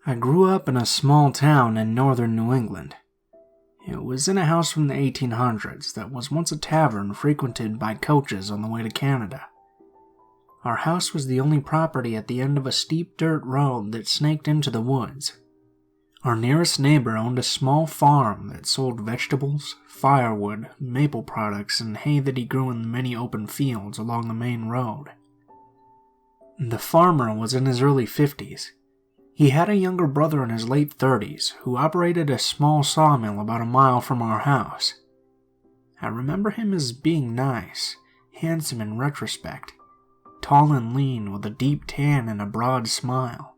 I grew up in a small town in northern New England. It was in a house from the 1800s that was once a tavern frequented by coaches on the way to Canada. Our house was the only property at the end of a steep dirt road that snaked into the woods. Our nearest neighbor owned a small farm that sold vegetables, firewood, maple products, and hay that he grew in the many open fields along the main road. The farmer was in his early 50s. He had a younger brother in his late 30s who operated a small sawmill about a mile from our house. I remember him as being nice, handsome in retrospect, tall and lean with a deep tan and a broad smile.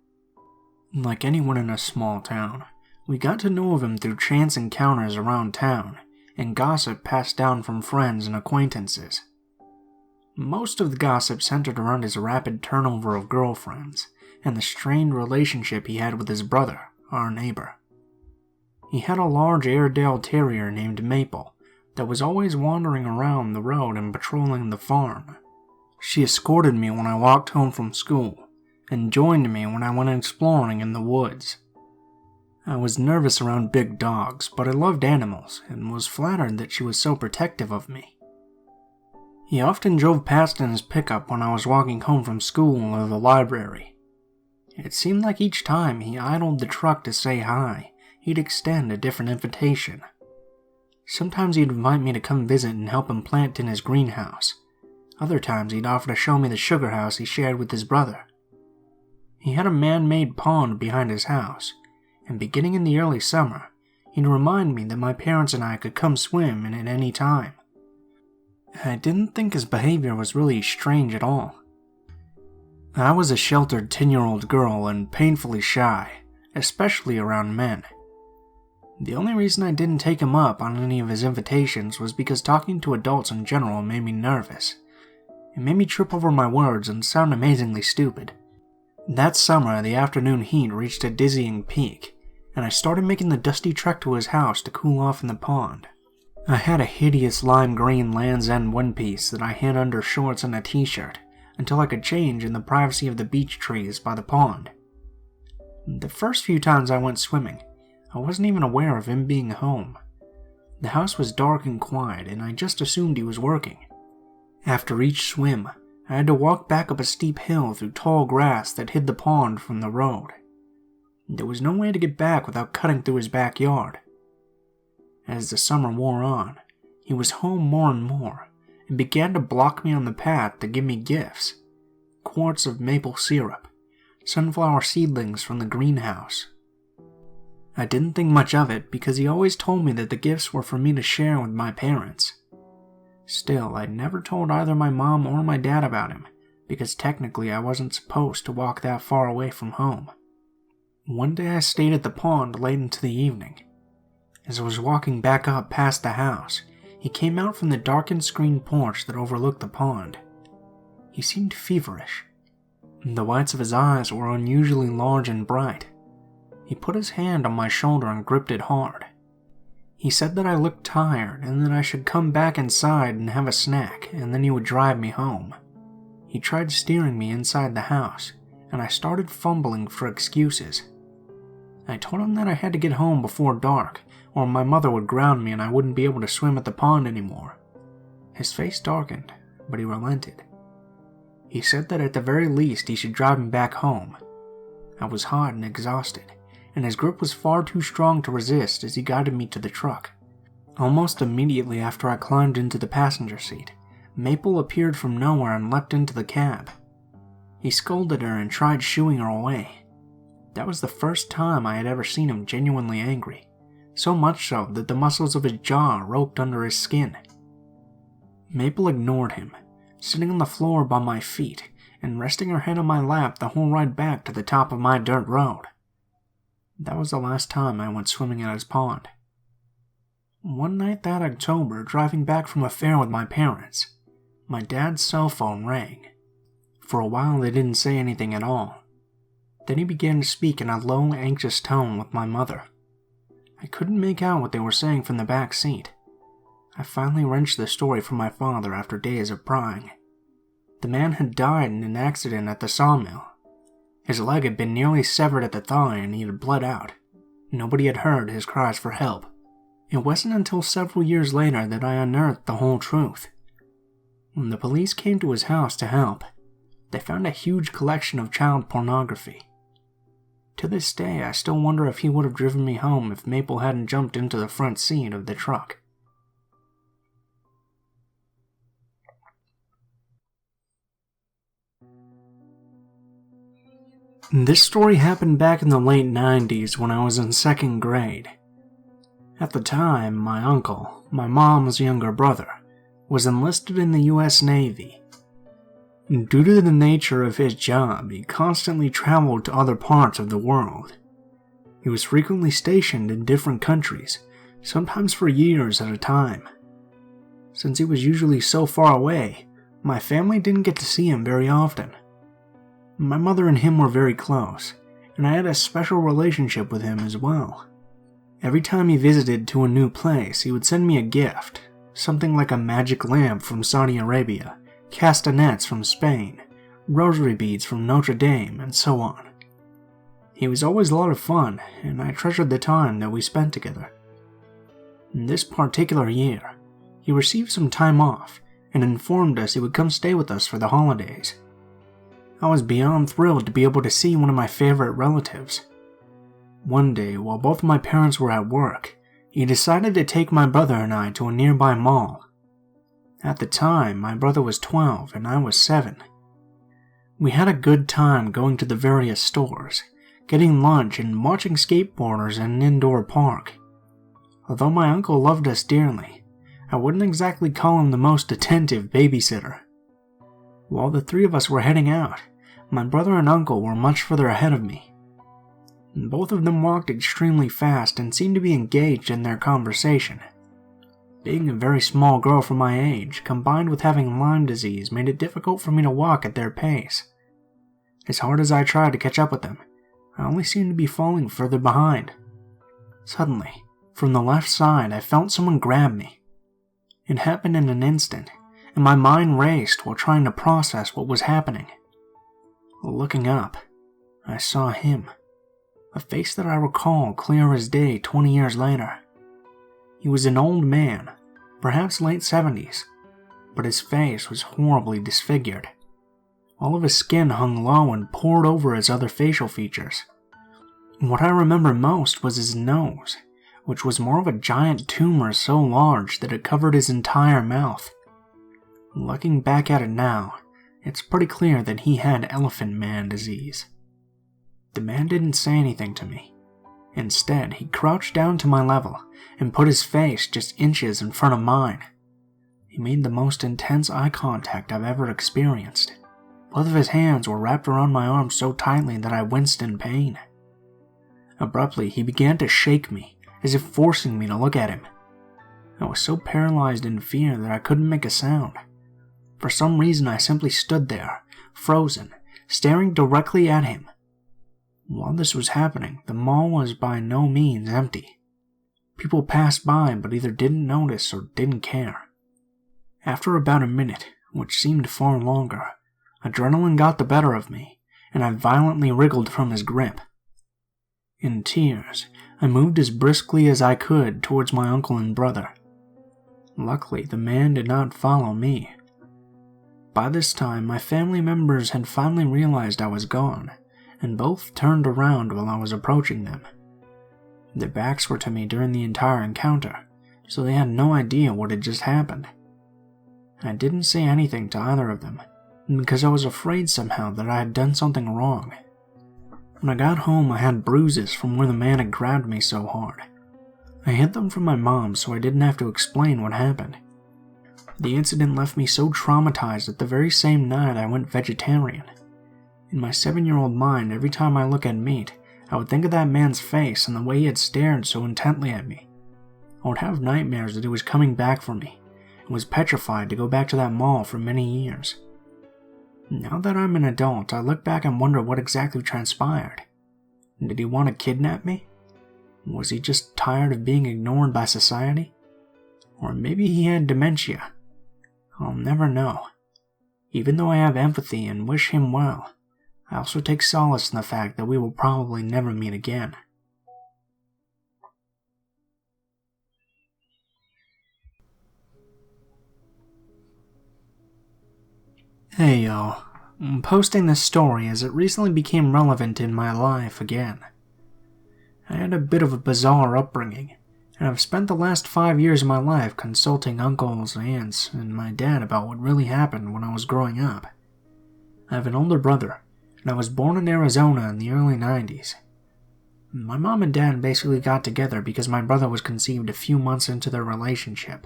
Like anyone in a small town, we got to know of him through chance encounters around town and gossip passed down from friends and acquaintances. Most of the gossip centered around his rapid turnover of girlfriends and the strained relationship he had with his brother, our neighbor. He had a large Airedale Terrier named Maple that was always wandering around the road and patrolling the farm. She escorted me when I walked home from school and joined me when I went exploring in the woods. I was nervous around big dogs, but I loved animals and was flattered that she was so protective of me. He often drove past in his pickup when I was walking home from school or the library. It seemed like each time he idled the truck to say hi, he'd extend a different invitation. Sometimes he'd invite me to come visit and help him plant in his greenhouse. Other times he'd offer to show me the sugar house he shared with his brother. He had a man-made pond behind his house, and beginning in the early summer, he'd remind me that my parents and I could come swim in it any time. I didn't think his behavior was really strange at all. I was a sheltered 10-year-old girl and painfully shy, especially around men. The only reason I didn't take him up on any of his invitations was because talking to adults in general made me nervous. It made me trip over my words and sound amazingly stupid. That summer, the afternoon heat reached a dizzying peak, and I started making the dusty trek to his house to cool off in the pond. I had a hideous lime green Land's End one-piece that I hid under shorts and a t-shirt until I could change in the privacy of the beech trees by the pond. The first few times I went swimming, I wasn't even aware of him being home. The house was dark and quiet, and I just assumed he was working. After each swim, I had to walk back up a steep hill through tall grass that hid the pond from the road. There was no way to get back without cutting through his backyard. As the summer wore on, he was home more and more, and began to block me on the path to give me gifts. Quarts of maple syrup, sunflower seedlings from the greenhouse. I didn't think much of it because he always told me that the gifts were for me to share with my parents. Still, I'd never told either my mom or my dad about him, because technically I wasn't supposed to walk that far away from home. One day I stayed at the pond late into the evening. As I was walking back up past the house, he came out from the darkened screened porch that overlooked the pond. He seemed feverish. The whites of his eyes were unusually large and bright. He put his hand on my shoulder and gripped it hard. He said that I looked tired and that I should come back inside and have a snack, and then he would drive me home. He tried steering me inside the house, and I started fumbling for excuses. I told him that I had to get home before dark, or my mother would ground me and I wouldn't be able to swim at the pond anymore. His face darkened, but he relented. He said that at the very least he should drive me back home. I was hot and exhausted, and his grip was far too strong to resist as he guided me to the truck. Almost immediately after I climbed into the passenger seat, Maple appeared from nowhere and leapt into the cab. He scolded her and tried shooing her away. That was the first time I had ever seen him genuinely angry, so much so that the muscles of his jaw roped under his skin. Maple ignored him, sitting on the floor by my feet and resting her head on my lap the whole ride back to the top of my dirt road. That was the last time I went swimming at his pond. One night that October, driving back from a fair with my parents, my dad's cell phone rang. For a while they didn't say anything at all. Then he began to speak in a low, anxious tone with my mother. I couldn't make out what they were saying from the back seat. I finally wrenched the story from my father after days of prying. The man had died in an accident at the sawmill. His leg had been nearly severed at the thigh and he had bled out. Nobody had heard his cries for help. It wasn't until several years later that I unearthed the whole truth. When the police came to his house to help, they found a huge collection of child pornography. To this day, I still wonder if he would have driven me home if Maple hadn't jumped into the front seat of the truck. This story happened back in the late 90s when I was in 2nd grade. At the time, my uncle, my mom's younger brother, was enlisted in the US Navy. Due to the nature of his job, he constantly traveled to other parts of the world. He was frequently stationed in different countries, sometimes for years at a time. Since he was usually so far away, my family didn't get to see him very often. My mother and him were very close, and I had a special relationship with him as well. Every time he visited to a new place, he would send me a gift, something like a magic lamp from Saudi Arabia, castanets from Spain, rosary beads from Notre Dame, and so on. He was always a lot of fun, and I treasured the time that we spent together. In this particular year, he received some time off and informed us he would come stay with us for the holidays. I was beyond thrilled to be able to see one of my favorite relatives. One day, while both of my parents were at work, he decided to take my brother and I to a nearby mall. At the time, my brother was 12 and I was 7. We had a good time going to the various stores, getting lunch and watching skateboarders in an indoor park. Although my uncle loved us dearly, I wouldn't exactly call him the most attentive babysitter. While the three of us were heading out, my brother and uncle were much further ahead of me. Both of them walked extremely fast and seemed to be engaged in their conversation. Being a very small girl for my age, combined with having Lyme disease, made it difficult for me to walk at their pace. As hard as I tried to catch up with them, I only seemed to be falling further behind. Suddenly, from the left side, I felt someone grab me. It happened in an instant, and my mind raced while trying to process what was happening. Looking up, I saw him, a face that I recall clear as day 20 years later. He was an old man, perhaps late 70s, but his face was horribly disfigured. All of his skin hung low and poured over his other facial features. What I remember most was his nose, which was more of a giant tumor so large that it covered his entire mouth. Looking back at it now, it's pretty clear that he had Elephant Man disease. The man didn't say anything to me. Instead, he crouched down to my level and put his face just inches in front of mine. He made the most intense eye contact I've ever experienced. Both of his hands were wrapped around my arm so tightly that I winced in pain. Abruptly, he began to shake me, as if forcing me to look at him. I was so paralyzed in fear that I couldn't make a sound. For some reason, I simply stood there, frozen, staring directly at him. While this was happening, the mall was by no means empty. People passed by but either didn't notice or didn't care. After about a minute, which seemed far longer, adrenaline got the better of me, and I violently wriggled from his grip. In tears, I moved as briskly as I could towards my uncle and brother. Luckily, the man did not follow me. By this time, my family members had finally realized I was gone, and both turned around while I was approaching them. Their backs were to me during the entire encounter, so they had no idea what had just happened. I didn't say anything to either of them, because I was afraid somehow that I had done something wrong. When I got home, I had bruises from where the man had grabbed me so hard. I hid them from my mom so I didn't have to explain what happened. The incident left me so traumatized that the very same night I went vegetarian. In my 7-year-old mind, every time I look at meat, I would think of that man's face and the way he had stared so intently at me. I would have nightmares that he was coming back for me, and was petrified to go back to that mall for many years. Now that I'm an adult, I look back and wonder what exactly transpired. Did he want to kidnap me? Was he just tired of being ignored by society? Or maybe he had dementia. I'll never know. Even though I have empathy and wish him well, I also take solace in the fact that we will probably never meet again. Hey y'all, I'm posting this story as it recently became relevant in my life again. I had a bit of a bizarre upbringing, and I've spent the last 5 years of my life consulting uncles, aunts, and my dad about what really happened when I was growing up. I have an older brother, and I was born in Arizona in the early 90s. My mom and dad basically got together because my brother was conceived a few months into their relationship,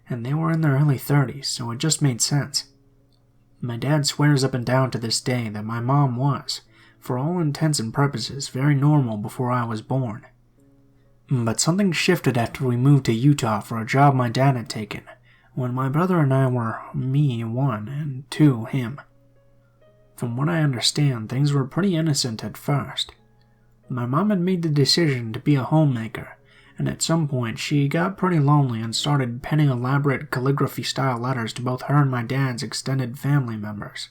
and they were in their early 30s, so it just made sense. My dad swears up and down to this day that my mom was, for all intents and purposes, very normal before I was born. But something shifted after we moved to Utah for a job my dad had taken, when my brother and I were me, 1, and 2, him. From what I understand, things were pretty innocent at first. My mom had made the decision to be a homemaker, and at some point she got pretty lonely and started penning elaborate calligraphy-style letters to both her and my dad's extended family members.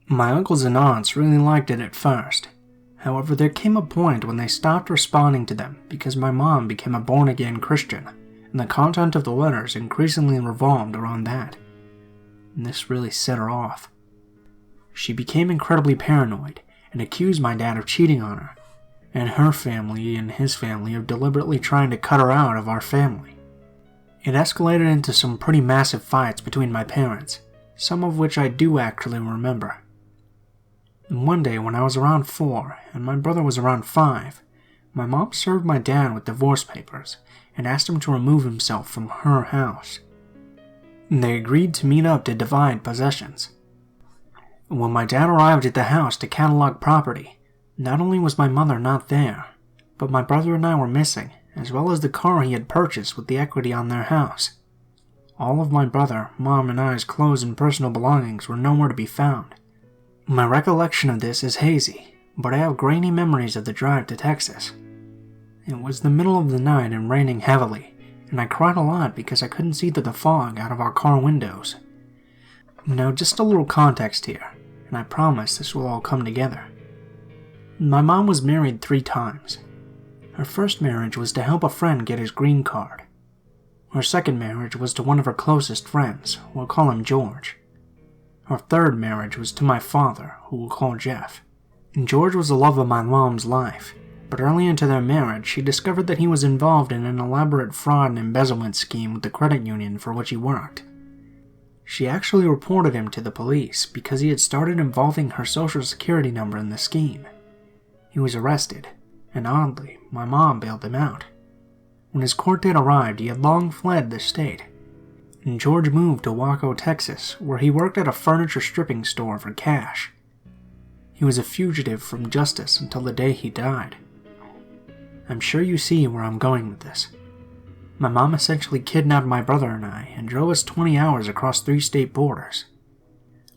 My uncles and aunts really liked it at first. However, there came a point when they stopped responding to them because my mom became a born-again Christian, and the content of the letters increasingly revolved around that. And this really set her off. She became incredibly paranoid and accused my dad of cheating on her, and her family and his family of deliberately trying to cut her out of our family. It escalated into some pretty massive fights between my parents, some of which I do actually remember. And one day when I was around 4 and my brother was around 5, my mom served my dad with divorce papers and asked him to remove himself from her house. And they agreed to meet up to divide possessions. When my dad arrived at the house to catalog property, not only was my mother not there, but my brother and I were missing, as well as the car he had purchased with the equity on their house. All of my brother, mom, and I's clothes and personal belongings were nowhere to be found. My recollection of this is hazy, but I have grainy memories of the drive to Texas. It was the middle of the night and raining heavily, and I cried a lot because I couldn't see through the fog out of our car windows. Now, just a little context here, and I promise this will all come together. My mom was married 3 times. Her first marriage was to help a friend get his green card. Her second marriage was to one of her closest friends, we'll call him George. Her third marriage was to my father, who we'll call Jeff. And George was the love of my mom's life, but early into their marriage she discovered that he was involved in an elaborate fraud and embezzlement scheme with the credit union for which he worked. She actually reported him to the police because he had started involving her social security number in the scheme. He was arrested, and oddly, my mom bailed him out. When his court date arrived, he had long fled the state, and George moved to Waco, Texas, where he worked at a furniture stripping store for cash. He was a fugitive from justice until the day he died. I'm sure you see where I'm going with this. My mom essentially kidnapped my brother and I and drove us 20 hours across 3 state borders.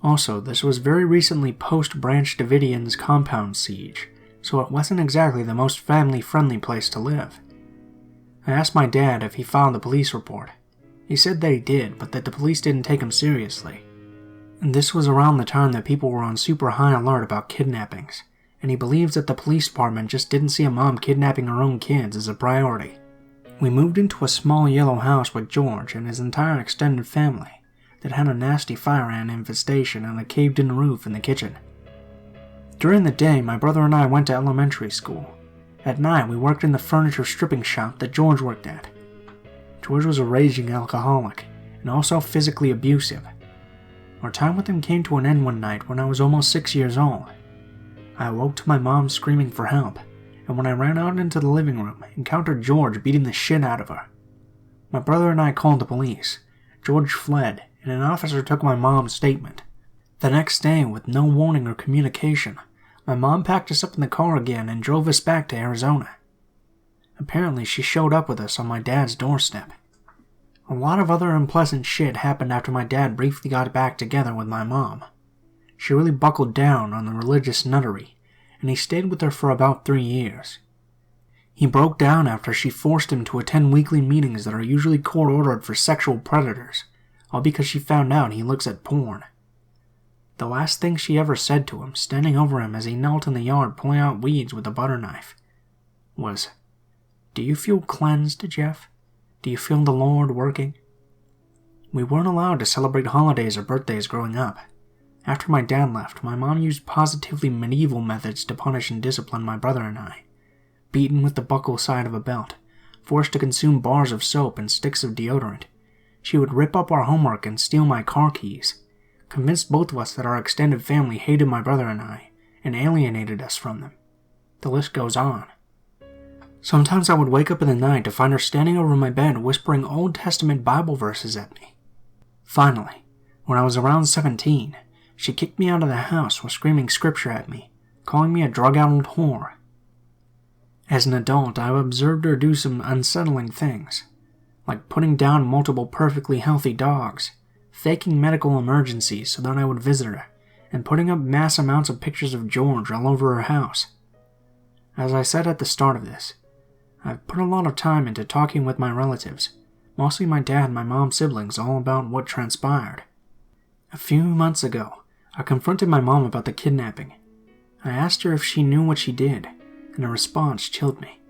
Also, this was very recently post-Branch Davidian's compound siege, so it wasn't exactly the most family-friendly place to live. I asked my dad if he filed a police report. He said that he did, but that the police didn't take him seriously. And this was around the time that people were on super high alert about kidnappings, and he believes that the police department just didn't see a mom kidnapping her own kids as a priority. We moved into a small yellow house with George and his entire extended family that had a nasty fire ant infestation and a caved-in roof in the kitchen. During the day, my brother and I went to elementary school. At night, we worked in the furniture stripping shop that George worked at. George was a raging alcoholic, and also physically abusive. Our time with him came to an end one night when I was almost 6 years old. I awoke to my mom screaming for help, and when I ran out into the living room, encountered George beating the shit out of her. My brother and I called the police. George fled, and an officer took my mom's statement. The next day, with no warning or communication, my mom packed us up in the car again and drove us back to Arizona. Apparently, she showed up with us on my dad's doorstep. A lot of other unpleasant shit happened after my dad briefly got back together with my mom. She really buckled down on the religious nuttery, and he stayed with her for about 3 years. He broke down after she forced him to attend weekly meetings that are usually court-ordered for sexual predators, all because she found out he looks at porn. The last thing she ever said to him, standing over him as he knelt in the yard pulling out weeds with a butter knife, was, "Do you feel cleansed, Jeff? Do you feel the Lord working?" We weren't allowed to celebrate holidays or birthdays growing up. After my dad left, my mom used positively medieval methods to punish and discipline my brother and I. Beaten with the buckle side of a belt, forced to consume bars of soap and sticks of deodorant. She would rip up our homework and steal my car keys, convinced both of us that our extended family hated my brother and I, and alienated us from them. The list goes on. Sometimes I would wake up in the night to find her standing over my bed whispering Old Testament Bible verses at me. Finally, when I was around 17, she kicked me out of the house while screaming scripture at me, calling me a drug-out old whore. As an adult, I observed her do some unsettling things, like putting down multiple perfectly healthy dogs, faking medical emergencies so that I would visit her, and putting up mass amounts of pictures of George all over her house. As I said at the start of this, I've put a lot of time into talking with my relatives, mostly my dad and my mom's siblings, all about what transpired. A few months ago, I confronted my mom about the kidnapping. I asked her if she knew what she did, and her response chilled me.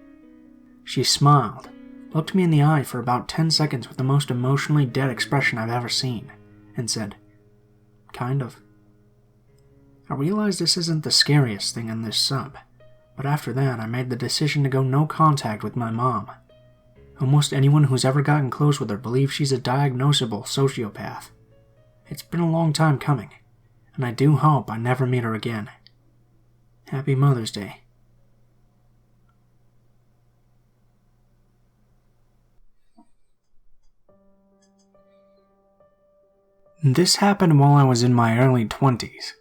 She smiled, looked me in the eye for about 10 seconds with the most emotionally dead expression I've ever seen, and said, "Kind of." I realize this isn't the scariest thing in this sub, but after that I made the decision to go no contact with my mom. Almost anyone who's ever gotten close with her believes she's a diagnosable sociopath. It's been a long time coming, and I do hope I never meet her again. Happy Mother's Day. This happened while I was in my early 20s.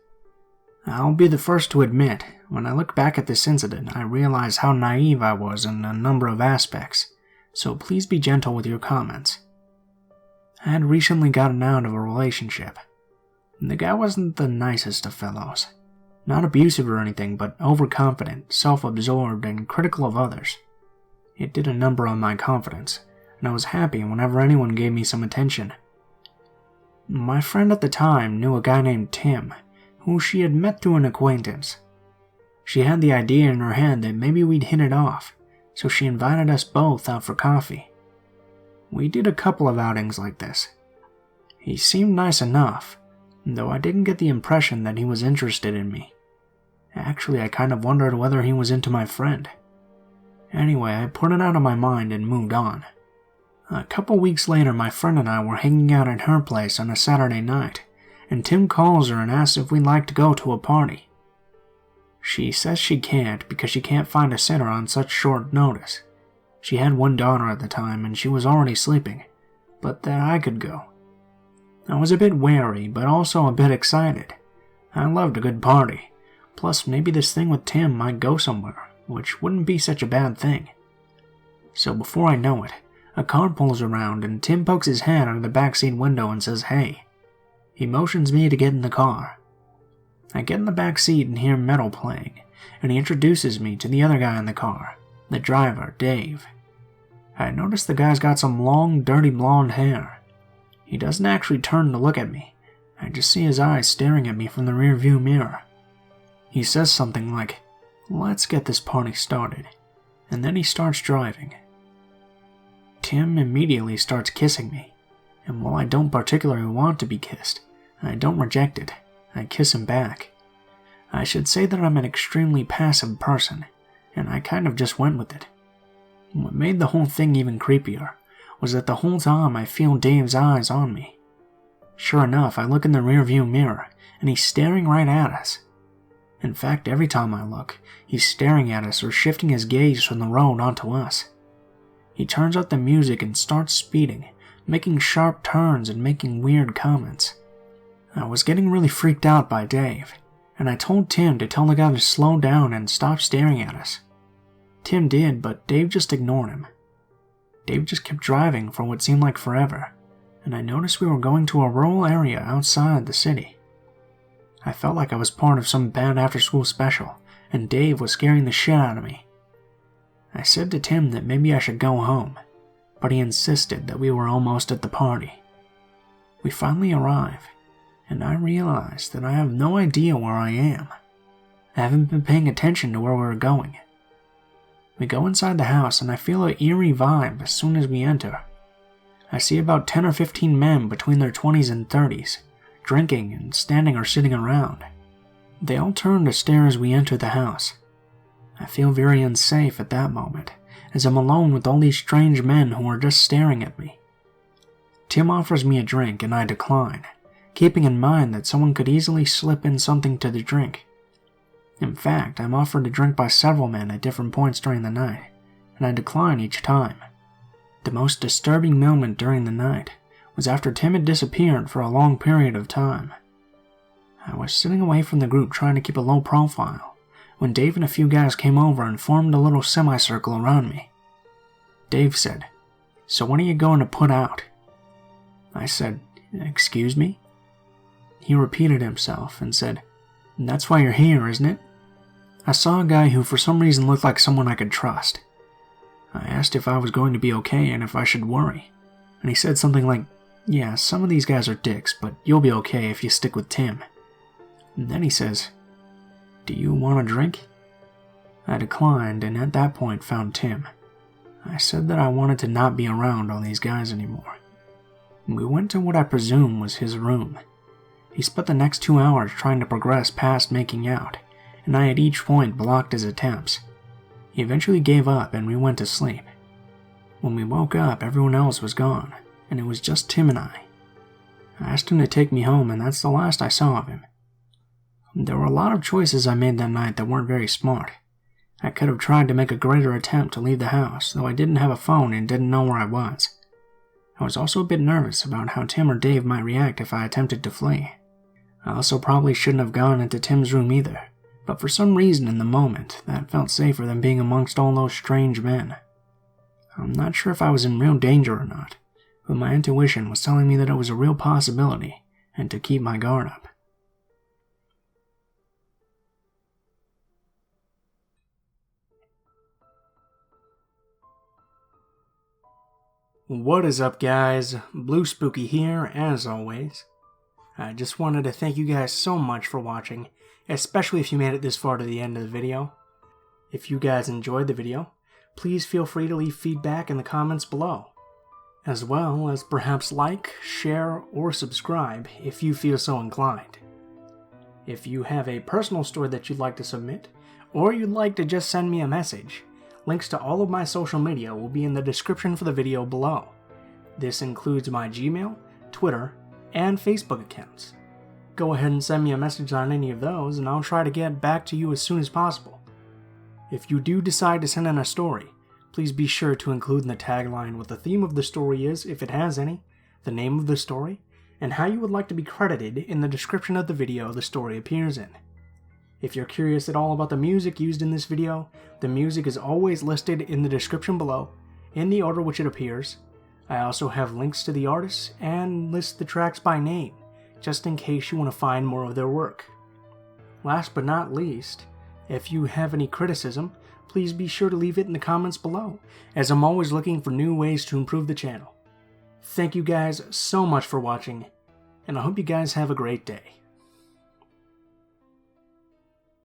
I'll be the first to admit, when I look back at this incident, I realize how naive I was in a number of aspects, so please be gentle with your comments. I had recently gotten out of a relationship. The guy wasn't the nicest of fellows. Not abusive or anything, but overconfident, self-absorbed, and critical of others. It did a number on my confidence, and I was happy whenever anyone gave me some attention. My friend at the time knew a guy named Tim, who she had met through an acquaintance. She had the idea in her head that maybe we'd hit it off, so she invited us both out for coffee. We did a couple of outings like this. He seemed nice enough, though I didn't get the impression that he was interested in me. Actually, I kind of wondered whether he was into my friend. Anyway, I put it out of my mind and moved on. A couple weeks later, my friend and I were hanging out at her place on a Saturday night, and Tim calls her and asks if we'd like to go to a party. She says she can't because she can't find a sitter on such short notice. She had one daughter at the time and she was already sleeping, but that I could go. I was a bit wary, but also a bit excited. I loved a good party, plus maybe this thing with Tim might go somewhere, which wouldn't be such a bad thing. So before I know it, a car pulls around and Tim pokes his head out of the backseat window and says, "Hey." He motions me to get in the car. I get in the back seat and hear metal playing, and he introduces me to the other guy in the car, the driver, Dave. I notice the guy's got some long, dirty blonde hair. He doesn't actually turn to look at me. I just see his eyes staring at me from the rearview mirror. He says something like, "Let's get this party started," and then he starts driving. Tim immediately starts kissing me, and while I don't particularly want to be kissed, I don't reject it. I kiss him back. I should say that I'm an extremely passive person, and I kind of just went with it. What made the whole thing even creepier was that the whole time I feel Dave's eyes on me. Sure enough, I look in the rearview mirror, and he's staring right at us. In fact, every time I look, he's staring at us or shifting his gaze from the road onto us. He turns up the music and starts speeding, making sharp turns and making weird comments. I was getting really freaked out by Dave, and I told Tim to tell the guy to slow down and stop staring at us. Tim did, but Dave just ignored him. Dave just kept driving for what seemed like forever, and I noticed we were going to a rural area outside the city. I felt like I was part of some bad after-school special, and Dave was scaring the shit out of me. I said to Tim that maybe I should go home, but he insisted that we were almost at the party. We finally arrive, and I realized that I have no idea where I am. I haven't been paying attention to where we're going. We go inside the house and I feel an eerie vibe as soon as we enter. I see about 10 or 15 men between their 20s and 30s, drinking and standing or sitting around. They all turn to stare as we enter the house. I feel very unsafe at that moment, as I'm alone with all these strange men who are just staring at me. Tim offers me a drink and I decline, keeping in mind that someone could easily slip in something to the drink. In fact, I'm offered a drink by several men at different points during the night, and I decline each time. The most disturbing moment during the night was after Tim had disappeared for a long period of time. I was sitting away from the group trying to keep a low profile, when Dave and a few guys came over and formed a little semicircle around me. Dave said, "So when are you going to put out?" I said, "Excuse me?" He repeated himself and said, "That's why you're here, isn't it?" I saw a guy who for some reason looked like someone I could trust. I asked if I was going to be okay and if I should worry, and he said something like, "Yeah, some of these guys are dicks, but you'll be okay if you stick with Tim." And then he says, "Do you want a drink?" I declined and at that point found Tim. I said that I wanted to not be around all these guys anymore. We went to what I presume was his room. He spent the next 2 hours trying to progress past making out, and I at each point blocked his attempts. He eventually gave up and we went to sleep. When we woke up, everyone else was gone, and it was just Tim and I. I asked him to take me home and that's the last I saw of him. There were a lot of choices I made that night that weren't very smart. I could have tried to make a greater attempt to leave the house, though I didn't have a phone and didn't know where I was. I was also a bit nervous about how Tim or Dave might react if I attempted to flee. I also probably shouldn't have gone into Tim's room either, but for some reason in the moment, that felt safer than being amongst all those strange men. I'm not sure if I was in real danger or not, but my intuition was telling me that it was a real possibility and to keep my guard up. What is up, guys? Blue Spooky here, as always. I just wanted to thank you guys so much for watching, especially if you made it this far to the end of the video. If you guys enjoyed the video, please feel free to leave feedback in the comments below, as well as perhaps like, share, or subscribe if you feel so inclined. If you have a personal story that you'd like to submit, or you'd like to just send me a message, links to all of my social media will be in the description for the video below. This includes my Gmail, Twitter, and Facebook accounts. Go ahead and send me a message on any of those and I'll try to get back to you as soon as possible. If you do decide to send in a story, please be sure to include in the tagline what the theme of the story is, if it has any, the name of the story, and how you would like to be credited in the description of the video the story appears in. If you're curious at all about the music used in this video, the music is always listed in the description below, in the order which it appears. I also have links to the artists and list the tracks by name, just in case you want to find more of their work. Last but not least, if you have any criticism, please be sure to leave it in the comments below, as I'm always looking for new ways to improve the channel. Thank you guys so much for watching, and I hope you guys have a great day.